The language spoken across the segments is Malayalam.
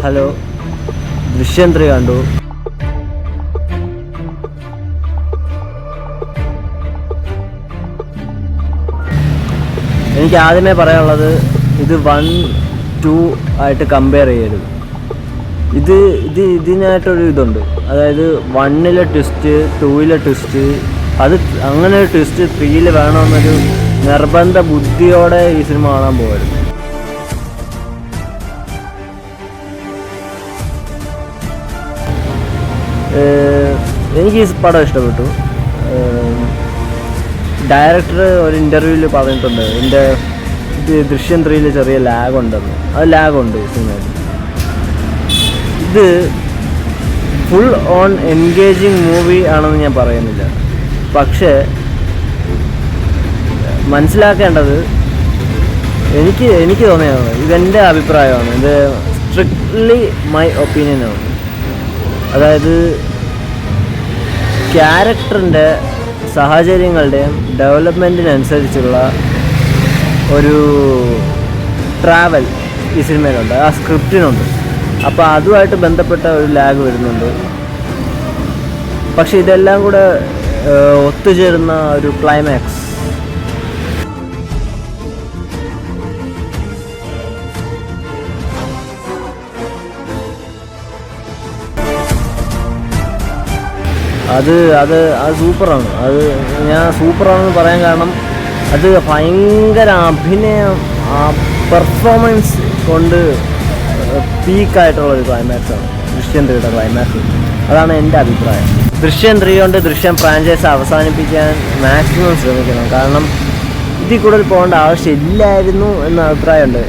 ഹലോ, ദൃശ്യം 3 കണ്ടു. എനിക്ക് ആദ്യമേ പറയാനുള്ളത്, ഇത് 1, 2 ആയിട്ട് കമ്പയർ ചെയ്യരുത്. ഇതിനായിട്ടൊരു ഇതുണ്ട്. അതായത് 1-ലെ ട്വിസ്റ്റ്, 2-ലെ ട്വിസ്റ്റ്, അത് അങ്ങനെ ഒരു ട്വിസ്റ്റ് 3-ൽ വേണമെന്നൊരു നിർബന്ധ ബുദ്ധിയോടെ ഈ സിനിമ കാണാൻ പോകരുത്. എനിക്ക് ഈ പടം ഇഷ്ടപ്പെട്ടു. ഡയറക്ടർ ഒരു ഇൻ്റർവ്യൂവിൽ പറഞ്ഞിട്ടുണ്ട്, എൻ്റെ ദൃശ്യം 3-ൽ ചെറിയ ലാഗ് ഉണ്ടെന്ന്. അത് ലാഗുണ്ട് ഈ സിനിമയിൽ. ഇത് ഫുൾ ഓൺ എൻഗേജിങ് മൂവി ആണെന്ന് ഞാൻ പറയുന്നില്ല. പക്ഷേ മനസ്സിലാക്കേണ്ടത്, എനിക്ക് തോന്നിയാണ്, ഇതെൻ്റെ അഭിപ്രായമാണ്, ഇത് സ്ട്രിക്ട്ലി മൈ ഒപ്പീനിയനാണ്. അതായത് ക്യാരക്ടറിൻ്റെ സാഹചര്യങ്ങളുടെയും ഡെവലപ്മെൻറ്റിനനുസരിച്ചുള്ള ഒരു ട്രാവൽ ഈ സിനിമയിലുണ്ട്, ആ സ്ക്രിപ്റ്റിനുണ്ട്. അപ്പോൾ അതുമായിട്ട് ബന്ധപ്പെട്ട ഒരു ലാഗ് വരുന്നുണ്ട്. പക്ഷെ ഇതെല്ലാം കൂടെ ഒത്തുചേരുന്ന ഒരു ക്ലൈമാക്സ്, അത് സൂപ്പറാണ്. ഞാൻ സൂപ്പറാണെന്ന് പറയാൻ കാരണം, അത് ഭയങ്കര അഭിനയം, ആ പെർഫോമൻസ് കൊണ്ട് പീക്കായിട്ടുള്ളൊരു ക്ലൈമാക്സാണ് ദൃശ്യം 3-യുടെ ക്ലൈമാക്സ്. അതാണ് എൻ്റെ അഭിപ്രായം. ദൃശ്യം 3 കൊണ്ട് ദൃശ്യം ഫ്രാഞ്ചൈസ് അവസാനിപ്പിക്കാൻ മാക്സിമം ശ്രമിക്കണം. കാരണം ഇതിൽ കൂടുതൽ പോകേണ്ട ആവശ്യമില്ലായിരുന്നു എന്ന അഭിപ്രായമുണ്ട്.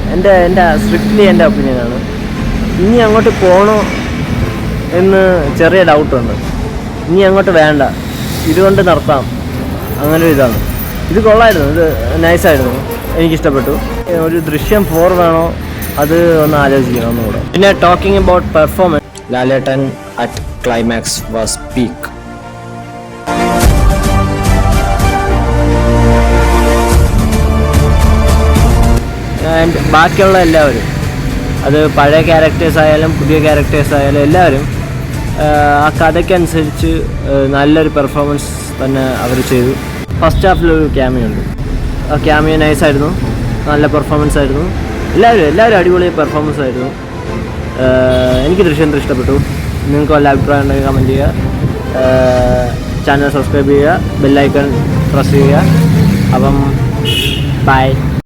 എൻ്റെ സ്ട്രിക്ട്ലി എൻ്റെ ഒപ്പീനിയനാണ്. ഇനി അങ്ങോട്ട് പോകണോ എന്ന് ചെറിയ ഡൗട്ടുണ്ട്. ഇനി അങ്ങോട്ട് വേണ്ട, ഇതുകൊണ്ട് നിർത്താം, അങ്ങനെ ഒരു ഇതാണ്. ഇത് കൊള്ളായിരുന്നു, ഇത് നൈസായിരുന്നു, എനിക്കിഷ്ടപ്പെട്ടു. ഒരു ദൃശ്യം 4 വേണോ, അത് ഒന്ന് ആലോചിക്കണം ഒന്നുകൂടെ. പിന്നെ talking about performance, Lalettan at climax was peak. And ബാക്കിയുള്ള എല്ലാവരും, അത് പഴയ ക്യാരക്ടേഴ്സ് ആയാലും പുതിയ ക്യാരക്ടേഴ്സ് ആയാലും എല്ലാവരും ആ കഥയ്ക്കനുസരിച്ച് നല്ലൊരു പെർഫോമൻസ് തന്നെ അവർ ചെയ്തു. ഫസ്റ്റ് ഹാഫിലൊരു ക്യാമിയോ ഉണ്ട്, ആ ക്യാമിയോ നൈസായിരുന്നു, നല്ല പെർഫോമൻസ് ആയിരുന്നു. എല്ലാവരും അടിപൊളി പെർഫോമൻസ് ആയിരുന്നു. എനിക്ക് ദൃശ്യം ഇഷ്ടപ്പെട്ടു. നിങ്ങൾക്ക് വല്ല അഭിപ്രായം ഉണ്ടെങ്കിൽ കമൻറ്റ് ചെയ്യുക, ചാനൽ സബ്സ്ക്രൈബ് ചെയ്യുക, ബെല്ലൈക്കൺ പ്രസ് ചെയ്യുക. അപ്പം ബൈ.